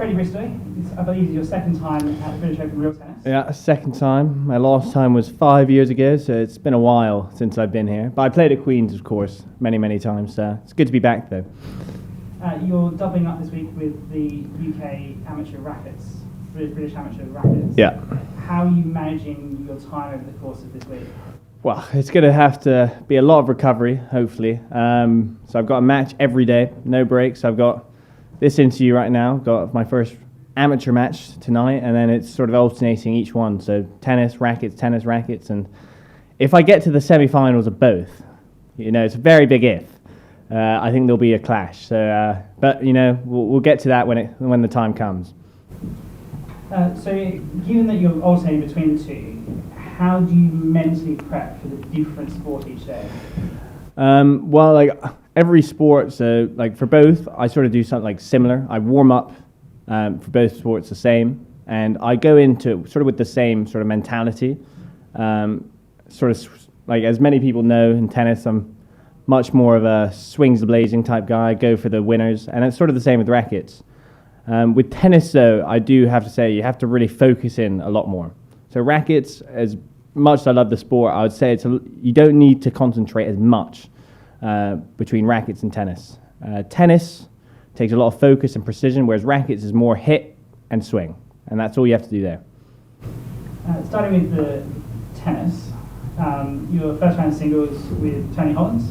Freddie Bristowe, I believe it's your second time at the British Open Real Tennis. Yeah, second time. My last time was 5 years ago, so it's been a while since I've been here. But I played at Queen's, of course, many, many times. It's good to be back, though. You're doubling up this week with the UK amateur rackets, British amateur rackets. Yeah. How are you managing your time over the course of this week? Well, it's going to have to be a lot of recovery, hopefully. So I've got a match every day, no breaks. I've got this interview right now, got my first amateur match tonight, and then it's sort of alternating each one. So tennis, rackets, and if I get to the semi-finals of both, it's a very big if. I think there'll be a clash. So, but we'll get to that when the time comes. So, given that you're alternating between the two, how do you mentally prep for the different sport each day? Well, like every sport, so like for both, I sort of do something like similar. I warm up for both sports the same, and I go into sort of with the same sort of mentality. Sort of like as many people know in tennis, I'm much more of a swings the blazing type guy. I go for the winners, and it's sort of the same with rackets. With tennis, though, I do have to say you have to really focus in a lot more. So rackets, as much as I love the sport, I would say you don't need to concentrate as much between rackets and tennis. Tennis takes a lot of focus and precision, whereas rackets is more hit and swing, and that's all you have to do there. Starting with the tennis, your first round singles with Tony Holland.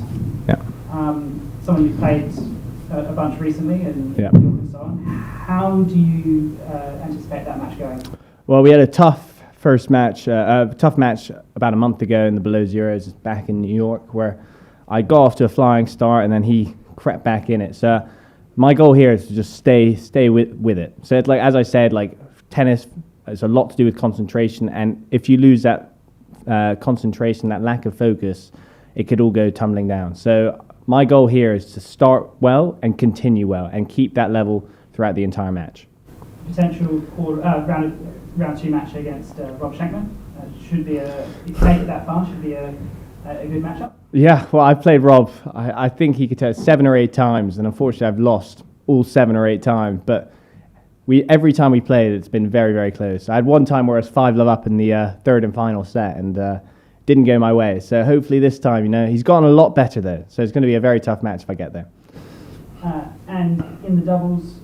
Yeah. Someone you played a bunch recently, and yeah. So on. How do you anticipate that match going? Well, we had a tough match about a month ago in the Below Zeros back in New York, where I got off to a flying start and then he crept back in it. So my goal here is to just stay with it. So it's like, as I said, like tennis has a lot to do with concentration, and if you lose that concentration, that lack of focus, it could all go tumbling down. So my goal here is to start well and continue well and keep that level throughout the entire match. Potential round two match against Rob Shankman should be if you make it that far, should be a good matchup. Yeah, well, I've played Rob. I think he could tell 7 or 8 times, and unfortunately I've lost all 7 or 8 times. But every time we played, it's been very, very close. I had one time where I was 5-love up in the third and final set, and didn't go my way. So hopefully this time, he's gotten a lot better though. So it's going to be a very tough match if I get there. And in the doubles,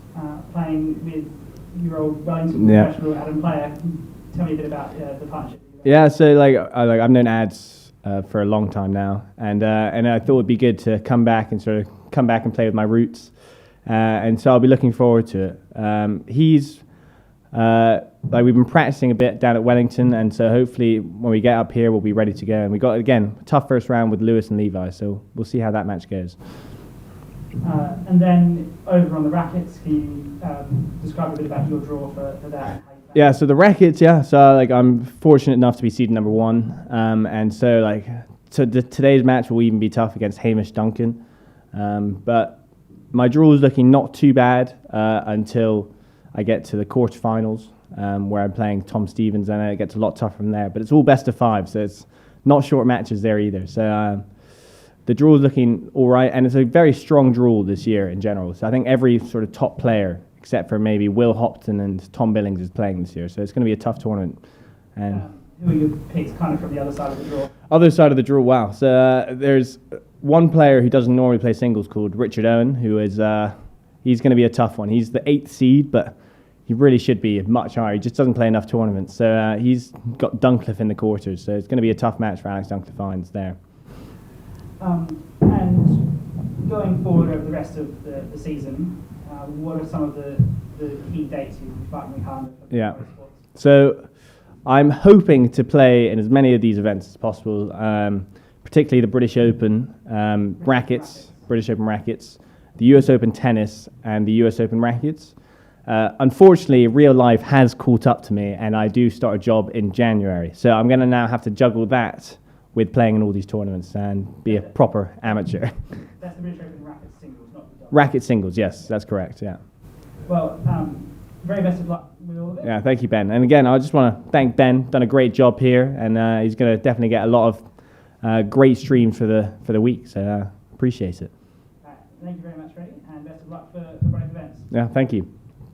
playing with your old Wellington professional Adam player, tell me a bit about the partnership. Yeah, so I've known Ads for a long time now, and I thought it'd be good to come back and play with my roots, and so I'll be looking forward to it. He's we've been practicing a bit down at Wellington, and so hopefully when we get up here we'll be ready to go. And we got again a tough first round with Lewis and Levi, so we'll see how that match goes. And then over on the rackets, can you describe a bit about your draw for that? Yeah, so the rackets, so I'm fortunate enough to be seeded number 1, and so today's match will even be tough against Hamish Duncan, but my draw is looking not too bad until I get to the quarterfinals, where I'm playing Tom Stevens, and it gets a lot tougher from there. But it's all best of 5, so it's not short matches there either. So the draw is looking all right, and it's a very strong draw this year in general. So I think every sort of top player, except for maybe Will Hopton and Tom Billings, is playing this year. So it's going to be a tough tournament. And who are your picks kind of from the other side of the draw? Other side of the draw, wow. So there's one player who doesn't normally play singles called Richard Owen, who is he's going to be a tough one. He's the 8th seed, but he really should be much higher. He just doesn't play enough tournaments. So he's got Duncliffe in the quarters. So it's going to be a tough match for Alex Duncliffe there. And going forward over the rest of the season, what are some of the key dates you'll be fighting hard? Yeah. So I'm hoping to play in as many of these events as possible, particularly the British Open rackets, British Open rackets, the US Open tennis, and the US Open rackets. Unfortunately, real life has caught up to me, and I do start a job in January. So I'm going to now have to juggle that with playing in all these tournaments and be a proper amateur. That's the British Open racket singles, not the doubles. Racket singles, yes, that's correct, yeah. Well, very best of luck with all of it. Yeah, thank you, Ben. And again, I just want to thank Ben. Done a great job here, and he's going to definitely get a lot of great streams for the week. So appreciate it. Thank you very much, Freddie, and best of luck for both events. Yeah, thank you.